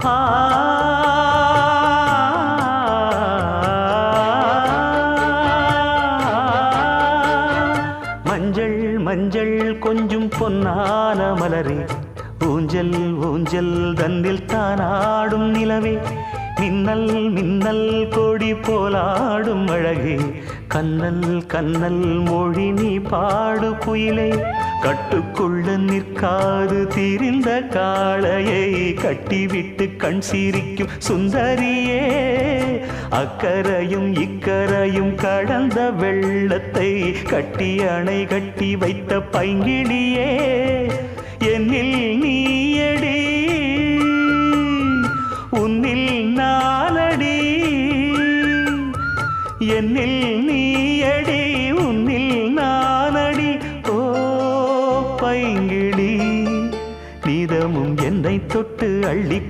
ஆ மஞ்சள் மஞ்சள் கொஞ்சம் பொன்னான மலரே, ஊஞ்சல் ஊஞ்சல் தன்னில் தானாடும் நிலவே, மின்னல் மின்னல் கொடி போலாடும் அழகே, கண்ணல் கண்ணல் மொழி நீ பாடு குயிலே, கட்டுக்குள்ள நிற்காது திரிந்த காளையை கட்டிவிட்டு கண் சிரிக்கும் சுந்தரியே, அக்கரையும் இக்கரையும் கடந்த வெள்ளத்தை கட்டி அணை கட்டி வைத்த பைங்கிளியே, என்னில் நீயடி உன்னில் நானடி, என்னில் நீயடி உன்னில் நானடி. ஓ பைங்கிளி, நீதமும் என்னை தொட்டு அள்ளி